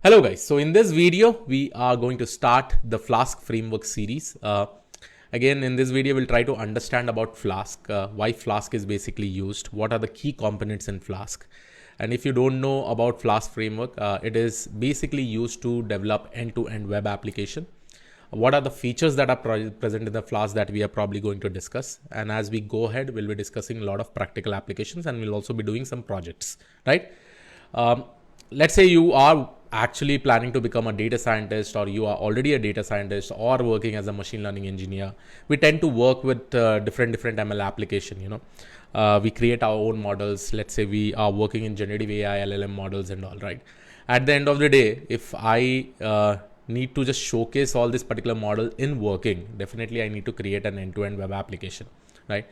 Hello guys, so in this video we are going to start the Flask framework series. Again, in this video we'll try to understand about Flask, why Flask is basically used, what are the key components in Flask. And if you don't know about Flask framework, it is basically used to develop end-to-end web application. What are the features that are present in the Flask that we are probably going to discuss. And as we go ahead, we'll be discussing a lot of practical applications and we'll also be doing some projects, right? Let's say you are actually planning to become a data scientist, or you are already a data scientist or working as a machine learning engineer. We tend to work with different ML application. We create our own models. Let's say we are working in generative AI, LLM models and all, right? At the end of the day, if I need to just showcase all this particular model in working, definitely I need to create an end-to-end web application, right?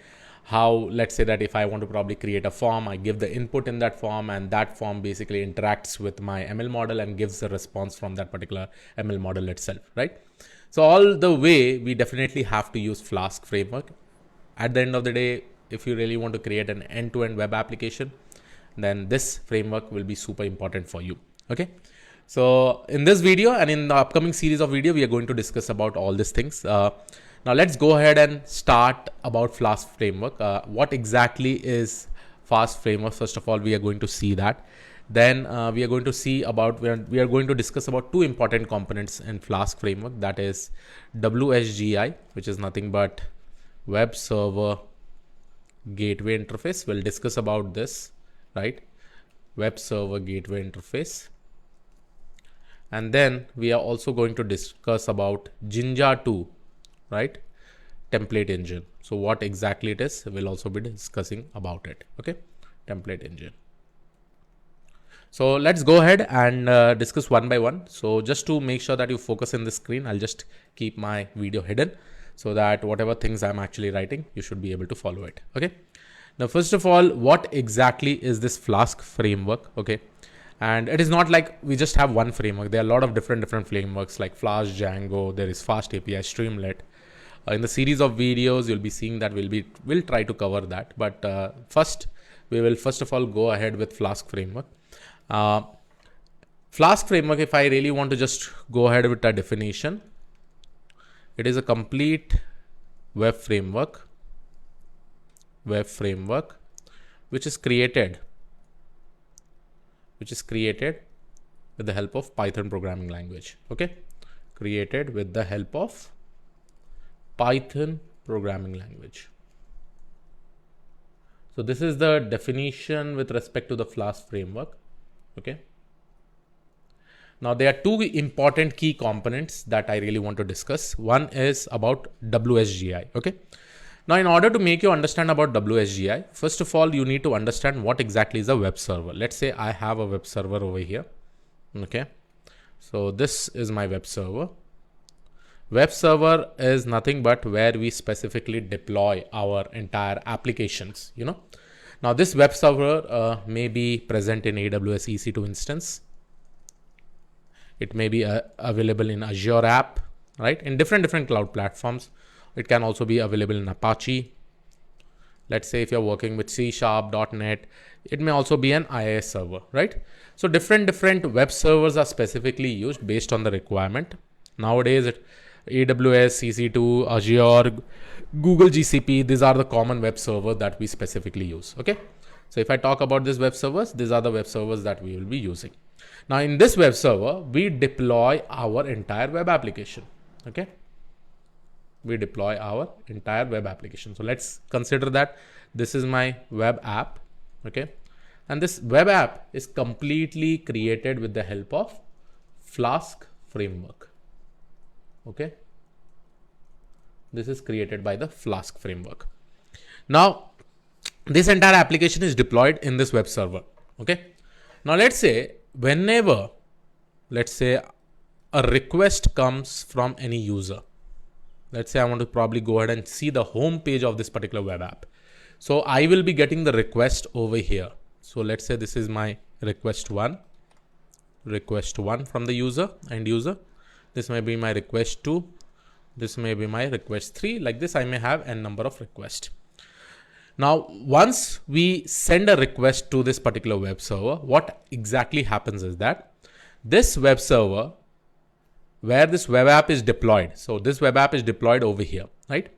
How, let's say that if I want to probably create a form, I give the input in that form and that form basically interacts with my ML model and gives a response from that particular ML model itself, right? So all the way, we definitely have to use Flask framework. At the end of the day, if you really want to create an end-to-end web application, then this framework will be super important for you, okay? So in this video and in the upcoming series of video, we are going to discuss about all these things. Now let's go ahead and start about Flask framework. What exactly is Flask framework? First of all, we are going to see that. Then we are going to see about, we are going to discuss about two important components in Flask framework. That is WSGI, which is nothing but web server gateway interface. We'll discuss about this, right? Web server gateway interface. And then we are also going to discuss about Jinja 2, right? Template engine. So what exactly it is, we'll also be discussing about it. Okay. Template engine. So let's go ahead and discuss one by one. So just to make sure that you focus in the screen, I'll just keep my video hidden so that whatever things I'm actually writing, you should be able to follow it. Okay. Now, first of all, what exactly is this Flask framework? Okay. And it is not like we just have one framework. There are a lot of different frameworks like Flask, Django, there is Fast API, Streamlit. In the series of videos, you'll be seeing that we'll try to cover that. But first, we will first of all go ahead with Flask framework. Flask framework, if I really want to just go ahead with a definition, it is a complete web framework which is created with the help of Python programming language. Okay, created with the help of Python programming language. So this is the definition with respect to the Flask framework. Okay. Now there are two important key components that I really want to discuss. One is about WSGI. Okay. Now, in order to make you understand about WSGI, first of all, you need to understand what exactly is a web server. Let's say I have a web server over here. Okay. So this is my web server. Web server is nothing but where we specifically deploy our entire applications, Now this web server may be present in AWS EC2 instance. It may be available in Azure app, right? In different cloud platforms. It can also be available in Apache. Let's say if you're working with C#, .NET, it may also be an IIS server, right? So different web servers are specifically used based on the requirement. Nowadays, AWS, EC2, Azure, Google GCP, these are the common web servers that we specifically use. Okay. So if I talk about these web servers, these are the web servers that we will be using. Now in this web server, we deploy our entire web application. Okay. We deploy our entire web application. So let's consider that this is my web app. Okay. And this web app is completely created with the help of Flask framework. Okay. This is created by the Flask framework. Now, this entire application is deployed in this web server. Okay. Now, let's say whenever, a request comes from any user. Let's say I want to probably go ahead and see the home page of this particular web app. So I will be getting the request over here. So let's say this is my request one from the end user. This may be my request 2. This may be my request 3. Like this, I may have n number of requests. Now, once we send a request to this particular web server, what exactly happens is that this web server where this web app is deployed. So this web app is deployed over here, right?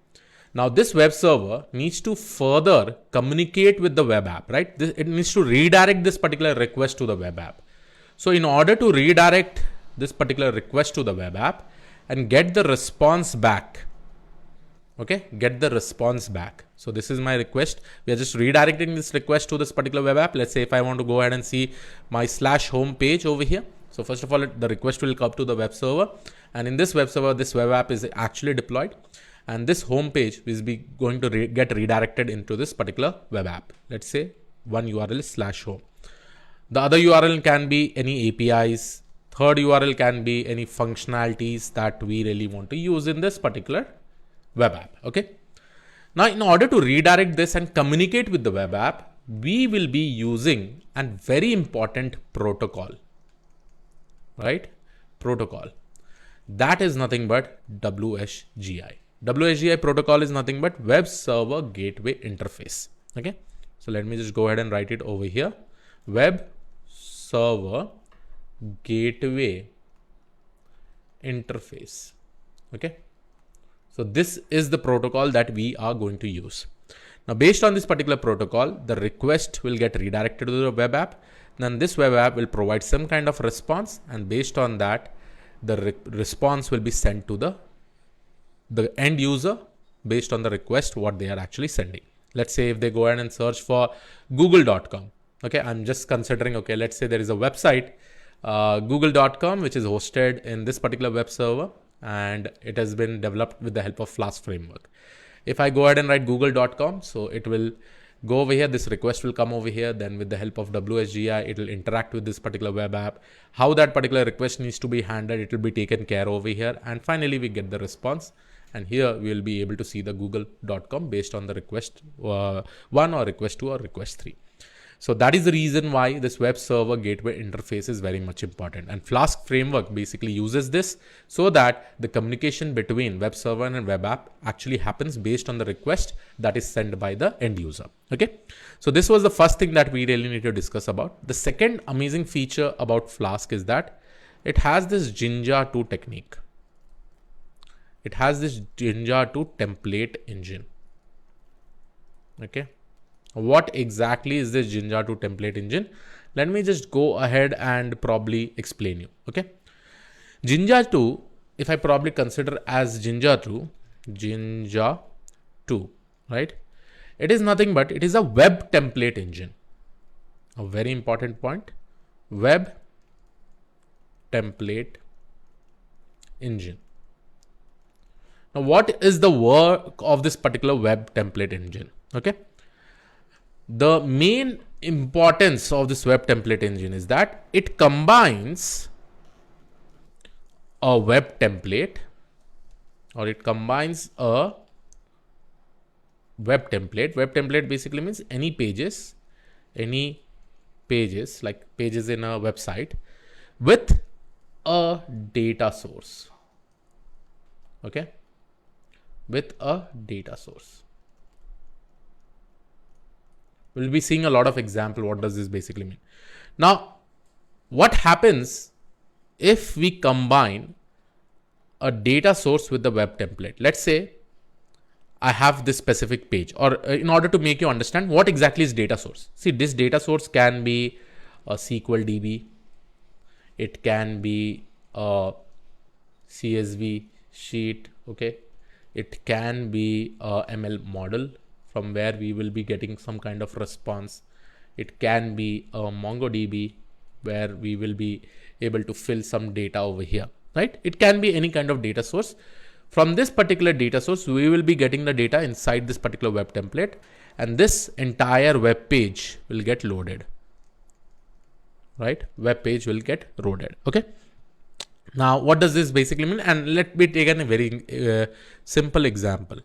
Now this web server needs to further communicate with the web app, right? It needs to redirect this particular request to the web app. So in order to redirect this particular request to the web app and get the response back, okay, get the response back. So this is my request. We are just redirecting this request to this particular web app. Let's say if I want to go ahead and see my /home page over here. So first of all, the request will come to the web server, and in this web server, this web app is actually deployed, and this home page is going to get redirected into this particular web app. Let's say one URL is /home. The other URL can be any APIs. Third URL can be any functionalities that we really want to use in this particular web app. Okay. Now, in order to redirect this and communicate with the web app, we will be using a very important protocol. Right? Protocol. That is nothing but WSGI. WSGI protocol is nothing but Web Server Gateway Interface. Okay. So let me just go ahead and write it over here. Web Server Gateway Interface. Okay. So this is the protocol that we are going to use. Now, based on this particular protocol, the request will get redirected to the web app. Then this web app will provide some kind of response, and based on that, the response will be sent to the end user based on the request, what they are actually sending. Let's say if they go ahead and search for google.com. Okay, I'm just considering, okay, let's say there is a website, google.com, which is hosted in this particular web server, and it has been developed with the help of Flask framework. If I go ahead and write google.com, so it will go over here, this request will come over here, then with the help of WSGI, it will interact with this particular web app. How that particular request needs to be handled, it will be taken care over here. And finally, we get the response. And here we will be able to see the google.com based on the request 1 or request 2 or request 3. So that is the reason why this web server gateway interface is very much important. And Flask framework basically uses this so that the communication between web server and web app actually happens based on the request that is sent by the end user. Okay. So this was the first thing that we really need to discuss about. The second amazing feature about Flask is that it has this Jinja 2 technique. It has this Jinja 2 template engine. Okay. What exactly is this Jinja 2 template engine? Let me just go ahead and probably explain you. Okay. Jinja 2, if I probably consider as Jinja 2, right? It is nothing but it is a web template engine. A very important point. Web template engine. Now, what is the work of this particular web template engine? Okay. The main importance of this web template engine is that it combines a web template, or it combines a web template. Web template basically means any pages like pages in a website with a data source. Okay. With a data source. We'll be seeing a lot of example. What does this basically mean? Now, what happens if we combine a data source with the web template? Let's say I have this specific page, or in order to make you understand what exactly is data source. See, this data source can be a SQL DB. It can be a CSV sheet. Okay. It can be a ML model from where we will be getting some kind of response. It can be a MongoDB where we will be able to fill some data over here, right? It can be any kind of data source. From this particular data source, we will be getting the data inside this particular web template, and this entire web page will get loaded, right? Web page will get loaded. Okay. Now, what does this basically mean? And let me take a very simple example.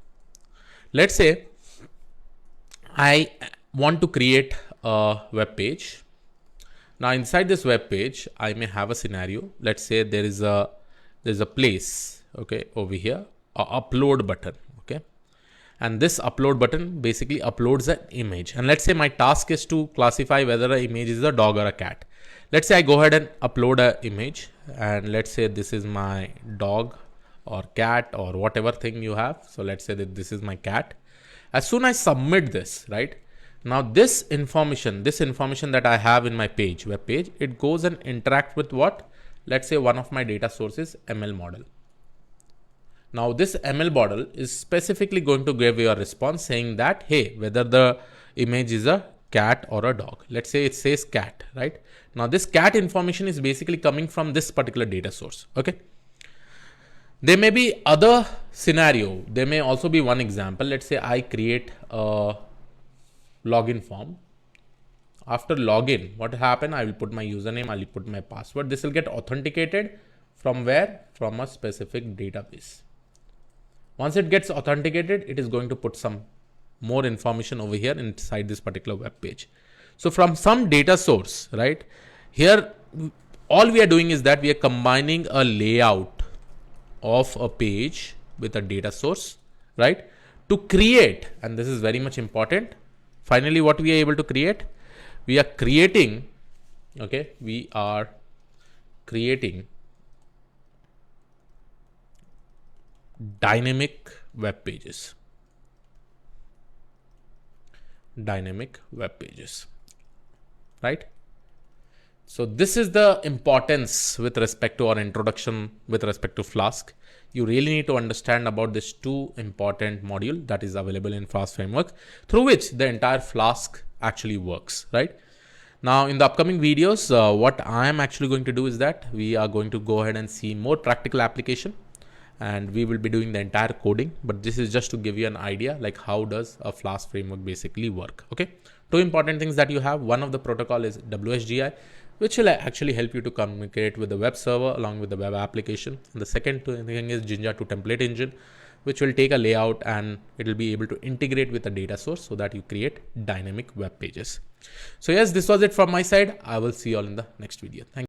Let's say I want to create a web page. Now, inside this web page, I may have a scenario. Let's say there's a place, okay, over here, a upload button, okay, and this upload button basically uploads an image. And let's say my task is to classify whether an image is a dog or a cat. Let's say I go ahead and upload an image, and let's say this is my dog or cat or whatever thing you have. So let's say that this is my cat. As soon as I submit this, right? Now this information that I have in my page, web page, it goes and interact with what? Let's say one of my data sources, ML model. Now this ML model is specifically going to give you a response saying that, hey, whether the image is a cat or a dog. Let's say it says cat, right? Now this cat information is basically coming from this particular data source. Okay. There may be other scenario. There may also be one example. Let's say I create a login form. After login, what happen? I will put my username, I will put my password. This will get authenticated from where? From a specific database. Once it gets authenticated, it is going to put some more information over here inside this particular web page. So from some data source, right? Here, all we are doing is that we are combining a layout of a page with a data source, right? To create, and this is very much important. Finally, what we are able to create? We are creating, okay? We are creating dynamic web pages. Dynamic web pages, right? So this is the importance with respect to our introduction with respect to Flask. You really need to understand about this two important module that is available in Flask framework, through which the entire Flask actually works, right? Now in the upcoming videos, what I am actually going to do is that we are going to go ahead and see more practical application, and we will be doing the entire coding, but this is just to give you an idea like how does a Flask framework basically work. Okay, two important things that you have. One of the protocol is WSGI, which will actually help you to communicate with the web server along with the web application. And the second thing is Jinja to template engine, which will take a layout and it will be able to integrate with a data source so that you create dynamic web pages. So yes, this was it from my side. I will see you all in the next video. Thank you.